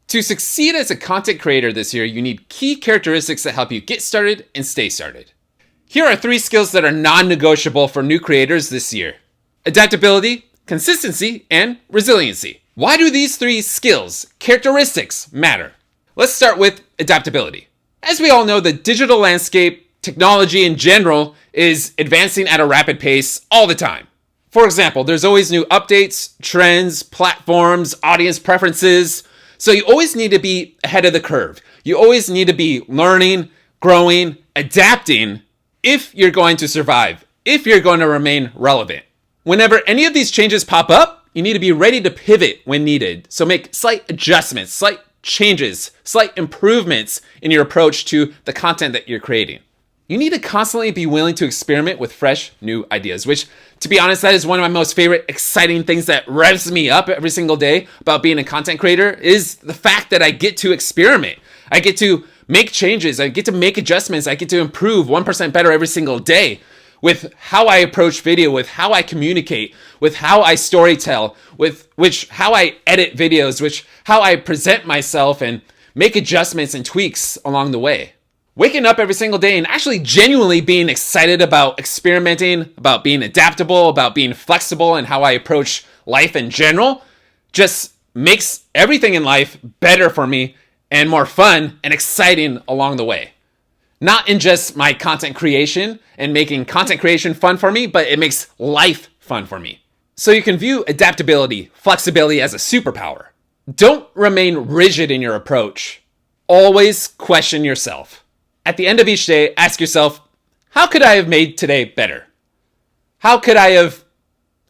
To succeed as a content creator this year, you need key characteristics that help you get started and stay started. Here are 3 skills that are non-negotiable for new creators this year: adaptability, consistency, and resiliency. Why do these 3 skills, characteristics, matter? Let's start with adaptability. As we all know, the digital landscape, technology in general, is advancing at a rapid pace all the time. For example, there's always new updates, trends, platforms, audience preferences. So you always need to be ahead of the curve. You always need to be learning, growing, adapting if you're going to survive, if you're going to remain relevant. Whenever any of these changes pop up, you need to be ready to pivot when needed. So make slight adjustments, slight changes, slight improvements in your approach to the content that you're creating. You need to constantly be willing to experiment with fresh, new ideas, which, to be honest, that is one of my most favorite, exciting things that revs me up every single day about being a content creator, is the fact that I get to experiment. I get to make changes. I get to make adjustments. I get to improve 1% better every single day with how I approach video, with how I communicate, with how I storytell, with how I edit videos, how I present myself and make adjustments and tweaks along the way. Waking up every single day and actually genuinely being excited about experimenting, about being adaptable, about being flexible and how I approach life in general just makes everything in life better for me and more fun and exciting along the way. Not in just my content creation and making content creation fun for me, but it makes life fun for me. So you can view adaptability, flexibility as a superpower. Don't remain rigid in your approach. Always question yourself. At the end of each day, ask yourself, how could I have made today better? How could I have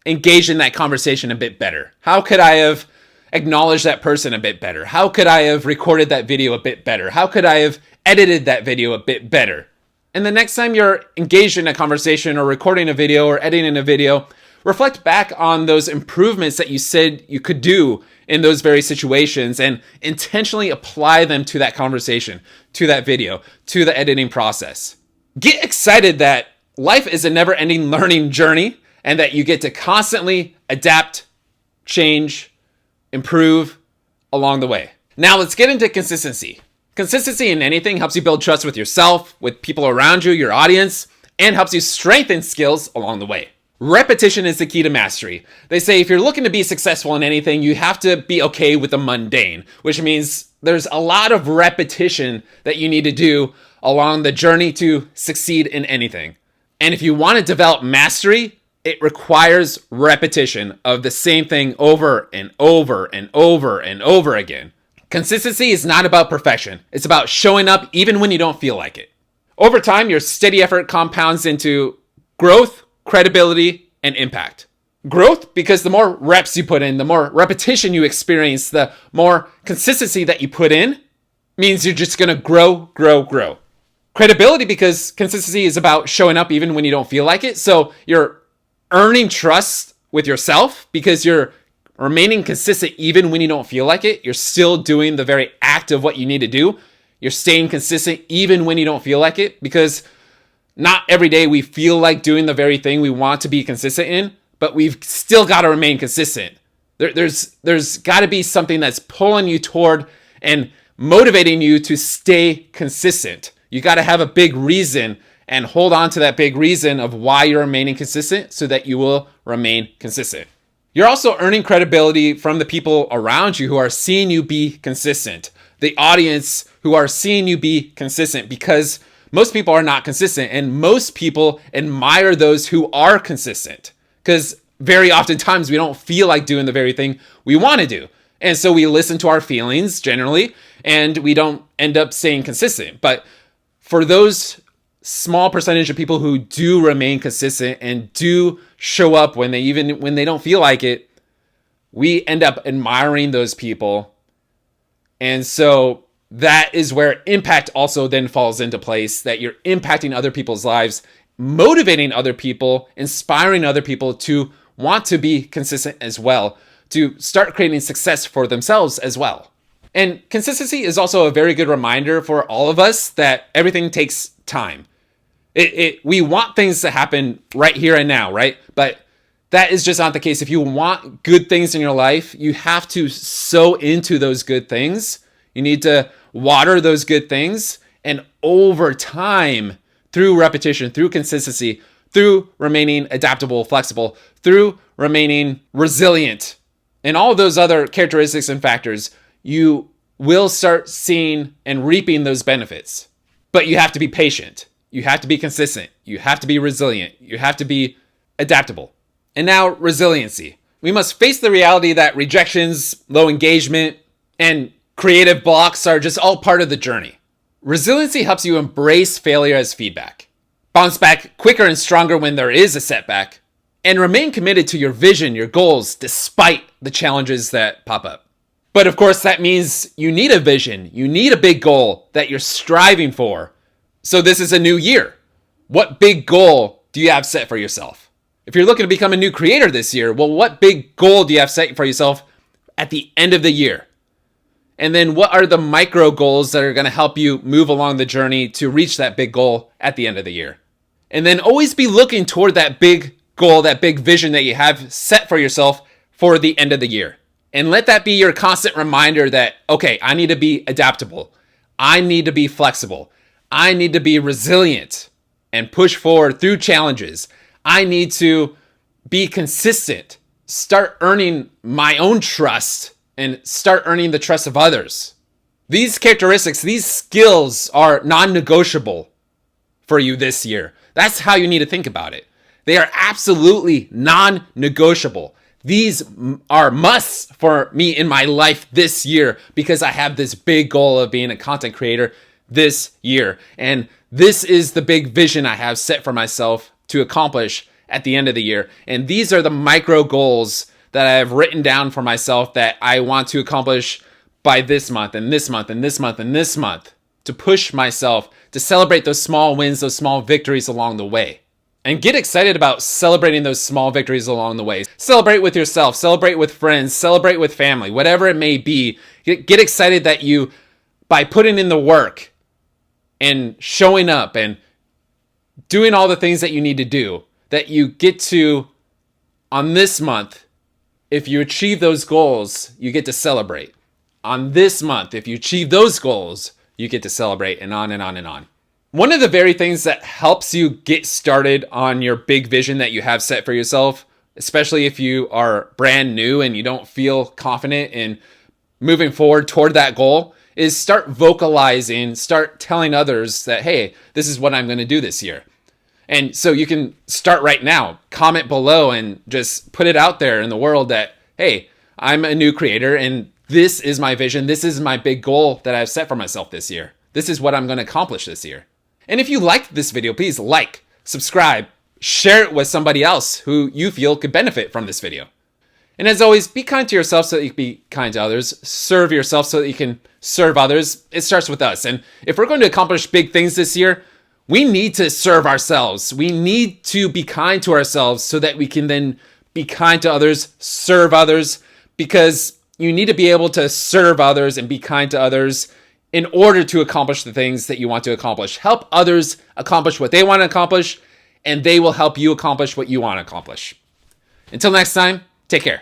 engaged in that conversation a bit better? How could I have acknowledged that person a bit better? How could I have recorded that video a bit better? How could I have edited that video a bit better? And the next time you're engaged in a conversation or recording a video or editing a video, reflect back on those improvements that you said you could do in those very situations and intentionally apply them to that conversation, to that video, to the editing process. Get excited that life is a never-ending learning journey and that you get to constantly adapt, change, improve along the way. Now let's get into consistency. Consistency in anything helps you build trust with yourself, with people around you, your audience, and helps you strengthen skills along the way. Repetition is the key to mastery. They say if you're looking to be successful in anything, you have to be okay with the mundane, which means there's a lot of repetition that you need to do along the journey to succeed in anything. And if you want to develop mastery, it requires repetition of the same thing over and over and over and over again. Consistency is not about perfection. It's about showing up even when you don't feel like it. Over time, your steady effort compounds into growth, credibility, and impact. Growth, because the more reps you put in, the more repetition you experience, the more consistency that you put in, means you're just going to grow. Credibility, because consistency is about showing up even when you don't feel like it. So you're earning trust with yourself because you're remaining consistent even when you don't feel like it. You're still doing the very act of what you need to do. You're staying consistent even when you don't feel like it, because not every day we feel like doing the very thing we want to be consistent in, but we've still got to remain consistent. There's got to be something that's pulling you toward and motivating you to stay consistent. You got to have a big reason and hold on to that big reason of why you're remaining consistent so that you will remain consistent. You're also earning credibility from the people around you who are seeing you be consistent. The audience who are seeing you be consistent, because most people are not consistent, and most people admire those who are consistent, because very oftentimes we don't feel like doing the very thing we want to do. And so we listen to our feelings generally, and we don't end up staying consistent. But for those small percentage of people who do remain consistent and do show up when they don't feel like it, we end up admiring those people. And so that is where impact also then falls into place, that you're impacting other people's lives, motivating other people, inspiring other people to want to be consistent as well, to start creating success for themselves as well. And consistency is also a very good reminder for all of us that everything takes time. We want things to happen right here and now, right? But that is just not the case. If you want good things in your life, you have to sow into those good things You need to water those good things. And over time, through repetition, through consistency, through remaining adaptable, flexible, through remaining resilient, and all those other characteristics and factors, you will start seeing and reaping those benefits. But you have to be patient. You have to be consistent. You have to be resilient. You have to be adaptable. And now, resiliency. We must face the reality that rejections, low engagement, and creative blocks are just all part of the journey. Resiliency helps you embrace failure as feedback, bounce back quicker and stronger when there is a setback, and remain committed to your vision, your goals, despite the challenges that pop up. But of course, that means you need a vision. You need a big goal that you're striving for. So this is a new year. What big goal do you have set for yourself? If you're looking to become a new creator this year, well, what big goal do you have set for yourself at the end of the year? And then what are the micro goals that are going to help you move along the journey to reach that big goal at the end of the year? And then always be looking toward that big goal, that big vision that you have set for yourself for the end of the year. And let that be your constant reminder that, okay, I need to be adaptable. I need to be flexible. I need to be resilient and push forward through challenges. I need to be consistent, start earning my own trust, and start earning the trust of others. These characteristics, these skills are non-negotiable for you this year. That's how you need to think about it. They are absolutely non-negotiable. These are musts for me in my life this year because I have this big goal of being a content creator this year. And this is the big vision I have set for myself to accomplish at the end of the year. And these are the micro goals that I have written down for myself that I want to accomplish by this month and this month and this month and this month, to push myself to celebrate those small wins, those small victories along the way. And get excited about celebrating those small victories along the way. Celebrate with yourself, celebrate with friends, celebrate with family, whatever it may be. Get excited that you, by putting in the work and showing up and doing all the things that you need to do, that you get to, on this month, if you achieve those goals, you get to celebrate. On this month, if you achieve those goals, you get to celebrate, and on and on and on. One of the very things that helps you get started on your big vision that you have set for yourself, especially if you are brand new and you don't feel confident in moving forward toward that goal, is start vocalizing, start telling others that, hey, this is what I'm going to do this year. And so you can start right now, comment below and just put it out there in the world that, hey, I'm a new creator and this is my vision. This is my big goal that I've set for myself this year. This is what I'm going to accomplish this year. And if you liked this video, please like, subscribe, share it with somebody else who you feel could benefit from this video. And as always, be kind to yourself so that you can be kind to others. Serve yourself so that you can serve others. It starts with us. And if we're going to accomplish big things this year, we need to serve ourselves. We need to be kind to ourselves so that we can then be kind to others, serve others, because you need to be able to serve others and be kind to others in order to accomplish the things that you want to accomplish. Help others accomplish what they want to accomplish, and they will help you accomplish what you want to accomplish. Until next time, take care.